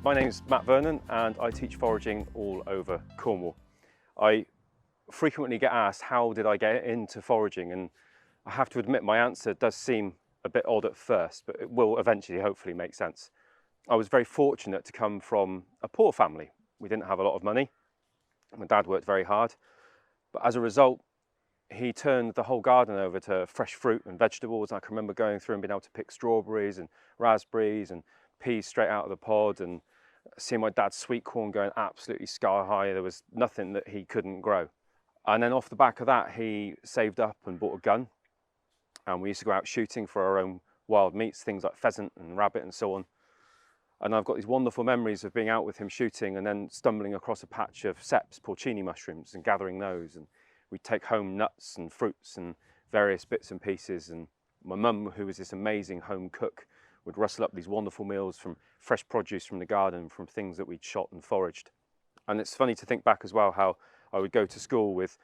My name's Matt Vernon and I teach foraging all over Cornwall. I frequently get asked how did I get into foraging, and I have to admit my answer does seem a bit odd at first, but it will eventually hopefully make sense. I was very fortunate to come from a poor family. We didn't have a lot of money. My dad worked very hard, but as a result he turned the whole garden over to fresh fruit and vegetables. I can remember going through and being able to pick strawberries and raspberries and peas straight out of the pod, and seeing my dad's sweet corn going absolutely sky high. There was nothing that he couldn't grow. And then off the back of that, he saved up and bought a gun, and we used to go out shooting for our own wild meats, things like pheasant and rabbit and so on. And I've got these wonderful memories of being out with him shooting and then stumbling across a patch of seps, porcini mushrooms, and gathering those. And we'd take home nuts and fruits and various bits and pieces. And my mum, who was this amazing home cook, would rustle up these wonderful meals from fresh produce from the garden, from things that we'd shot and foraged. And it's funny to think back as well how I would go to school with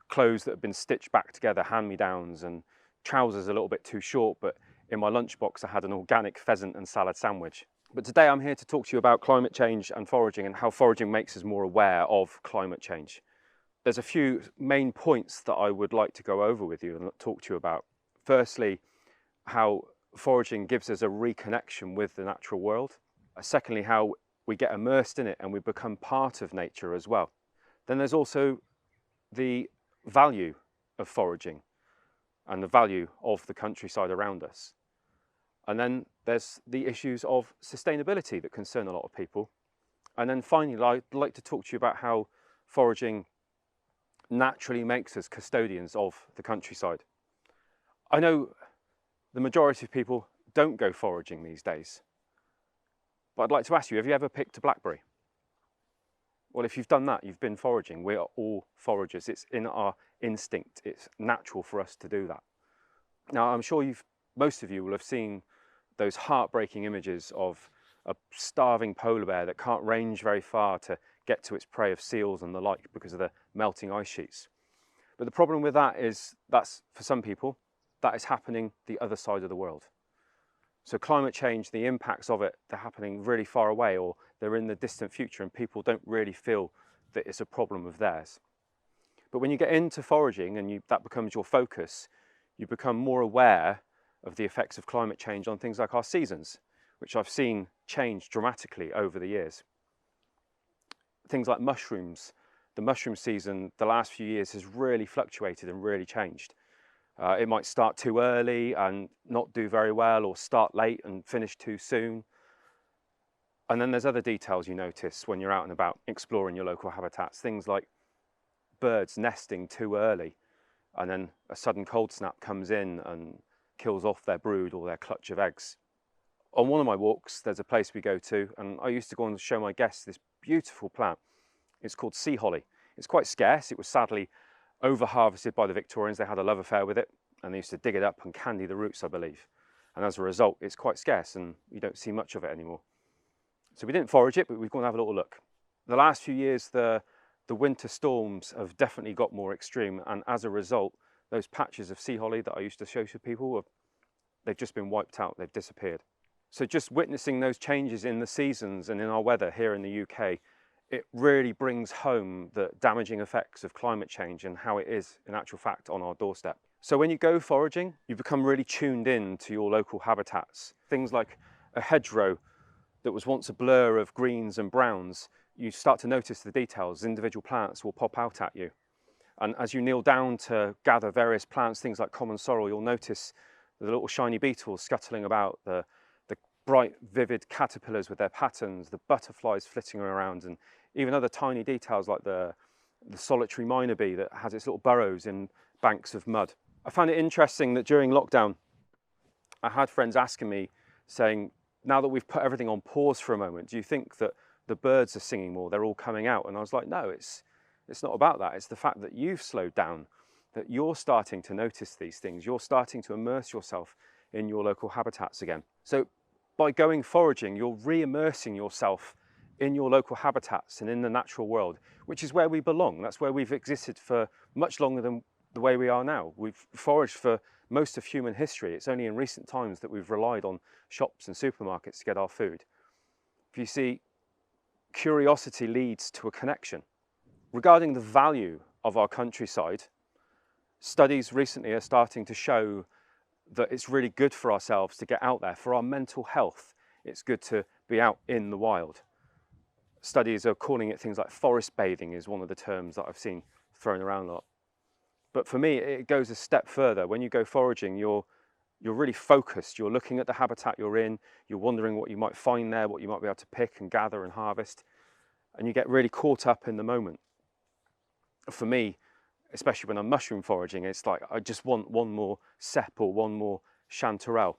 clothes that had been stitched back together, hand-me-downs, and trousers a little bit too short, but in my lunchbox I had an organic pheasant and salad sandwich. But today I'm here to talk to you about climate change and foraging, and how foraging makes us more aware of climate change. There's a few main points that I would like to go over with you and talk to you about. Firstly, how foraging gives us a reconnection with the natural world. Secondly, how we get immersed in it and we become part of nature as well. Then there's also the value of foraging and the value of the countryside around us. And then there's the issues of sustainability that concern a lot of people. And then finally, I'd like to talk to you about how foraging naturally makes us custodians of the countryside. I know the majority of people don't go foraging these days, but I'd like to ask you, have you ever picked a blackberry? Well, if you've done that, you've been foraging. We are all foragers. It's in our instinct. It's natural for us to do that. Now, I'm sure most of you will have seen those heartbreaking images of a starving polar bear that can't range very far to get to its prey of seals and the like because of the melting ice sheets. But the problem with that is that's, for some people, that is happening the other side of the world. So climate change, the impacts of it, they're happening really far away, or they're in the distant future, and people don't really feel that it's a problem of theirs. But when you get into foraging and that becomes your focus, you become more aware of the effects of climate change on things like our seasons, which I've seen change dramatically over the years. Things like mushrooms. The mushroom season, the last few years, has really fluctuated and really changed. It might start too early and not do very well, or start late and finish too soon. And then there's other details you notice when you're out and about exploring your local habitats. Things like birds nesting too early, and then a sudden cold snap comes in and kills off their brood or their clutch of eggs. On one of my walks, there's a place we go to, and I used to go and show my guests this beautiful plant. It's called sea holly. It's quite scarce. It was sadly over-harvested by the Victorians. They had a love affair with it, and they used to dig it up and candy the roots, I believe. And as a result, it's quite scarce and you don't see much of it anymore. So we didn't forage it, but we've gone to have a little look. The last few years, the winter storms have definitely got more extreme, and as a result, those patches of sea holly that I used to show to people, they've just been wiped out, they've disappeared. So just witnessing those changes in the seasons and in our weather here in the UK, it really brings home the damaging effects of climate change and how it is, in actual fact, on our doorstep. So when you go foraging, you become really tuned in to your local habitats. Things like a hedgerow that was once a blur of greens and browns, you start to notice the details. Individual plants will pop out at you. And as you kneel down to gather various plants, things like common sorrel, you'll notice the little shiny beetles scuttling about, the bright, vivid caterpillars with their patterns, the butterflies flitting around, and even other tiny details like the solitary miner bee that has its little burrows in banks of mud. I found it interesting that during lockdown, I had friends asking me, saying, now that we've put everything on pause for a moment, do you think that the birds are singing more, they're all coming out? And I was like, no, it's not about that. It's the fact that you've slowed down, that you're starting to notice these things. You're starting to immerse yourself in your local habitats again. So by going foraging, you're re-immersing yourself in your local habitats and in the natural world, which is where we belong. That's where we've existed for much longer than the way we are now. We've foraged for most of human history. It's only in recent times that we've relied on shops and supermarkets to get our food. If you see, curiosity leads to a connection. Regarding the value of our countryside, studies recently are starting to show that it's really good for ourselves to get out there. For our mental health, it's good to be out in the wild. Studies are calling it things like forest bathing is one of the terms that I've seen thrown around a lot. But for me, it goes a step further. When you go foraging, you're really focused. You're looking at the habitat you're in, you're wondering what you might find there, what you might be able to pick and gather and harvest, and you get really caught up in the moment. For me, especially when I'm mushroom foraging, it's like I just want one more cep or one more chanterelle.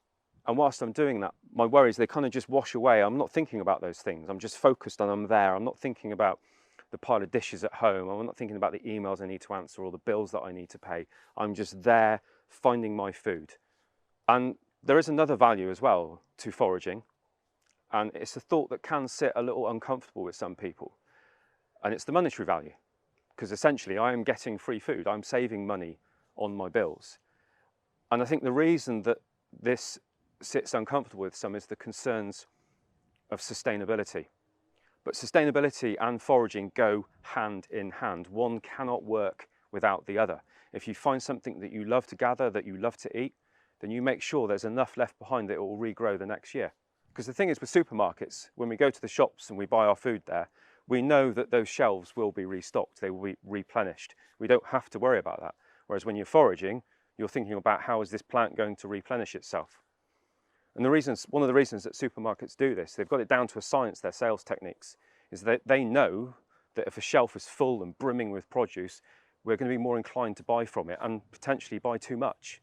And whilst I'm doing that, my worries, they kind of just wash away. I'm not thinking about those things. I'm just focused and I'm there. I'm not thinking about the pile of dishes at home. I'm not thinking about the emails I need to answer or the bills that I need to pay. I'm just there finding my food. And there is another value as well to foraging. And it's a thought that can sit a little uncomfortable with some people. And it's the monetary value. Because essentially I am getting free food. I'm saving money on my bills. And I think the reason that this sits uncomfortable with some is the concerns of sustainability. But sustainability and foraging go hand in hand. One cannot work without the other. If you find something that you love to gather, that you love to eat, then you make sure there's enough left behind that it will regrow the next year. Because the thing is with supermarkets, when we go to the shops and we buy our food there, we know that those shelves will be restocked, they will be replenished. We don't have to worry about that. Whereas when you're foraging, you're thinking about how is this plant going to replenish itself. And one of the reasons that supermarkets do this, they've got it down to a science, their sales techniques, is that they know that if a shelf is full and brimming with produce, we're going to be more inclined to buy from it and potentially buy too much.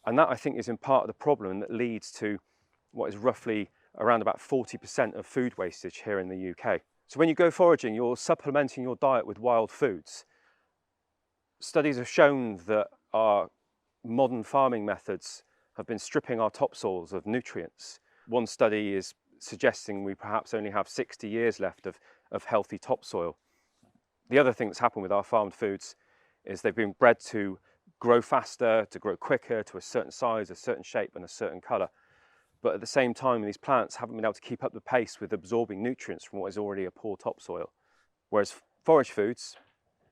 And that, I think, is in part of the problem that leads to what is roughly around about 40% of food wastage here in the UK. So when you go foraging, you're supplementing your diet with wild foods. Studies have shown that our modern farming methods have been stripping our topsoils of nutrients. One study is suggesting we perhaps only have 60 years left of healthy topsoil. The other thing that's happened with our farmed foods is they've been bred to grow faster, to grow quicker, to a certain size, a certain shape and a certain colour. But at the same time, these plants haven't been able to keep up the pace with absorbing nutrients from what is already a poor topsoil. Whereas forage foods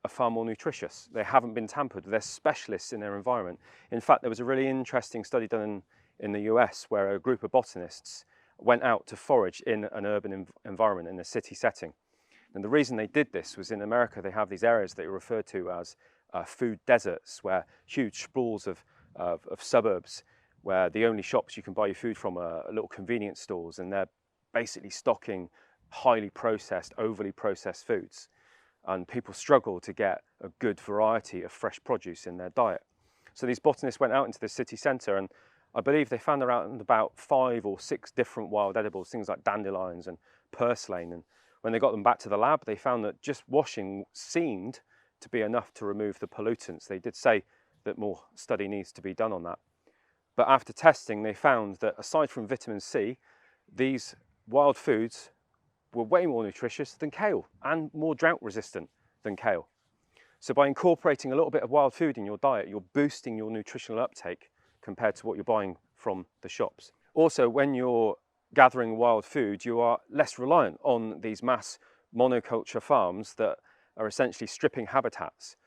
are far more nutritious. They haven't been tampered. They're specialists in their environment. In fact, there was a really interesting study done in the US where a group of botanists went out to forage in an urban environment, in a city setting. And the reason they did this was in America, they have these areas that are referred to as food deserts, where huge sprawls of suburbs, where the only shops you can buy your food from are little convenience stores, and they're basically stocking highly processed, overly processed foods. And people struggle to get a good variety of fresh produce in their diet. So these botanists went out into the city centre, and I believe they found around about 5 or 6 different wild edibles, things like dandelions and purslane. And when they got them back to the lab, they found that just washing seemed to be enough to remove the pollutants. They did say that more study needs to be done on that. But after testing, they found that aside from vitamin C, these wild foods were way more nutritious than kale and more drought resistant than kale. So by incorporating a little bit of wild food in your diet, you're boosting your nutritional uptake compared to what you're buying from the shops. Also, when you're gathering wild food, you are less reliant on these mass monoculture farms that are essentially stripping habitats.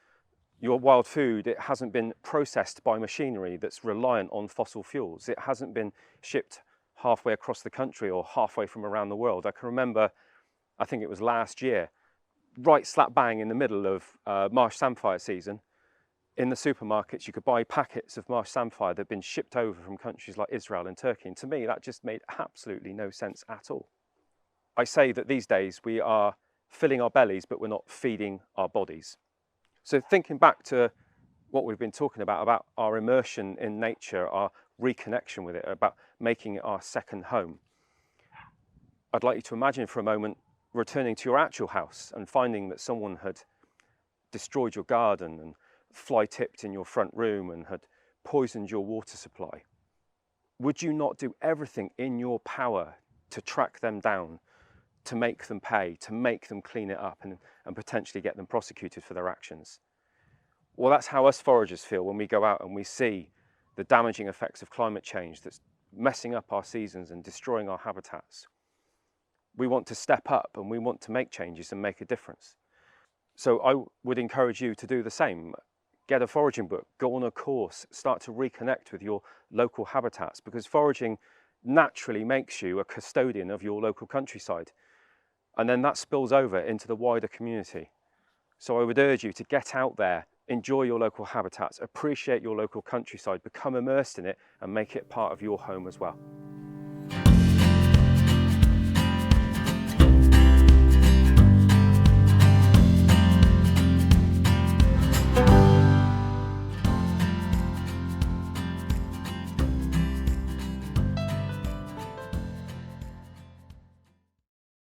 Your wild food, it hasn't been processed by machinery that's reliant on fossil fuels. It hasn't been shipped halfway across the country or halfway from around the world. I can remember, I think it was last year, right slap bang in the middle of marsh samphire season, in the supermarkets you could buy packets of marsh samphire that had been shipped over from countries like Israel and Turkey. And to me, that just made absolutely no sense at all. I say that these days we are filling our bellies, but we're not feeding our bodies. So thinking back to what we've been talking about our immersion in nature, our reconnection with it, about making it our second home, I'd like you to imagine for a moment returning to your actual house and finding that someone had destroyed your garden and fly tipped in your front room and had poisoned your water supply. Would you not do everything in your power to track them down, to make them pay, to make them clean it up and potentially get them prosecuted for their actions? Well, that's how us foragers feel when we go out and we see the damaging effects of climate change that's messing up our seasons and destroying our habitats. we want to step up and we want to make changes and make a difference. So I would encourage you to do the same. Get a foraging book, go on a course, start to reconnect with your local habitats, because foraging naturally makes you a custodian of your local countryside. And then that spills over into the wider community. So I would urge you to get out there, enjoy your local habitats, appreciate your local countryside, become immersed in it and make it part of your home as well.